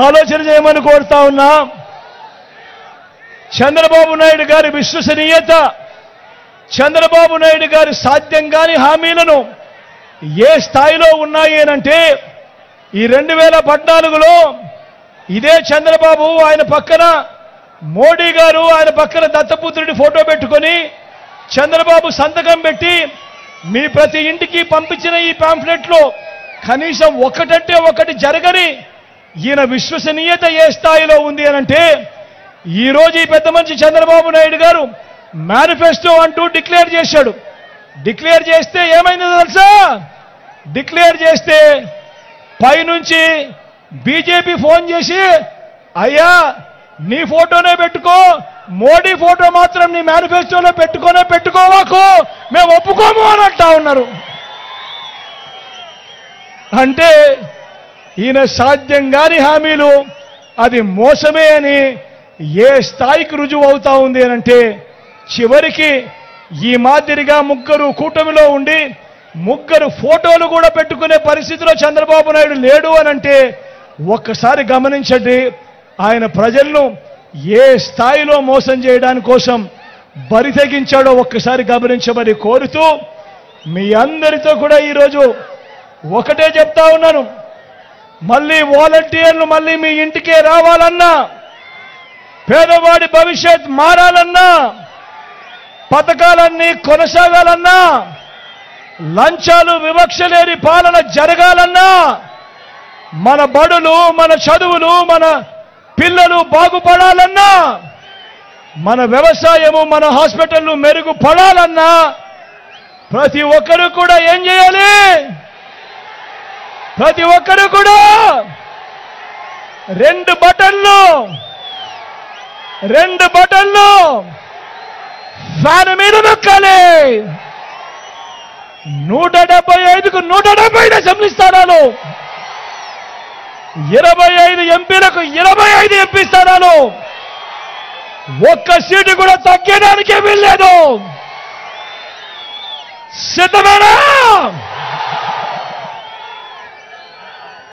ఆలోచన చేయమని కోరుతా ఉన్నా. చంద్రబాబు నాయుడు గారి విశ్వసనీయత, చంద్రబాబు నాయుడు గారి సాధ్యం కాని హామీలను ఏ స్థాయిలో ఉన్నాయి అనంటే, ఈ 2014లో ఇదే చంద్రబాబు ఆయన పక్కన మోడీ గారు ఆయన పక్కన దత్తపుత్రుడి ఫోటో పెట్టుకొని చంద్రబాబు సంతకం పెట్టి మీ ప్రతి ఇంటికి పంపించిన ఈ పాంఫ్లెట్లో కనీసం ఒకటంటే ఒకటి జరగని ఈయన విశ్వసనీయత ఏ స్థాయిలో ఉంది అనంటే, ఈరోజు ఈ పెద్ద మనిషి చంద్రబాబు నాయుడు గారు మేనిఫెస్టో అంటూ డిక్లేర్ చేశాడు. డిక్లేర్ చేస్తే ఏమైందో తెలుసా? డిక్లేర్ చేస్తే పైనుంచి బీజేపీ ఫోన్ చేసి, అయ్యా నీ ఫోటోనే పెట్టుకో, మోడీ ఫోటో మాత్రం నీ మేనిఫెస్టోలో పెట్టుకోవాకు, మేము ఒప్పుకోము అని అంటా ఉన్నారు. అంటే ఈయన సాధ్యం కాని హామీలు అది మోసమే అని ఏ స్థాయికి రుజువు అవుతా ఉంది అనంటే, చివరికి ఈ మాదిరిగా ముగ్గురు కూటమిలో ఉండి ముగ్గురు ఫోటోలు కూడా పెట్టుకునే పరిస్థితిలో చంద్రబాబు నాయుడు లేడు అనంటే ఒక్కసారి గమనించండి ఆయన ప్రజలను ఏ స్థాయిలో మోసం చేయడానికి కోసం బరి తెగించాడో ఒక్కసారి గమనించమని కోరుతూ, మీ అందరితో కూడా ఈరోజు ఒకటే చెప్తా ఉన్నాను. మళ్ళీ వాలంటీర్లు మళ్ళీ మీ ఇంటికే రావాలన్నా, పేదవాడి భవిష్యత్ మారాలన్నా, పథకాలన్నీ కొనసాగాలన్నా, లంచాలు వివక్ష లేని పాలన జరగాలన్నా, మన బడులు మన చదువులు మన పిల్లలు బాగుపడాలన్నా, మన వ్యవసాయము మన హాస్పిటళ్లు మెరుగుపడాలన్నా ప్రతి ఒక్కరూ కూడా ఏం చేయాలి? ప్రతి ఒక్కరూ కూడా 2 బటన్లు ఫ్యాన్ మీద నొక్కాలి. 175కు 175 అసెంబ్లీ స్థానాలు, 25 ఎంపీలకు 25 ఎంపీ స్థానాలు, ఒక్క సీటు కూడా తగ్గడానికే వీల్లేదు. సిద్ధమేనా?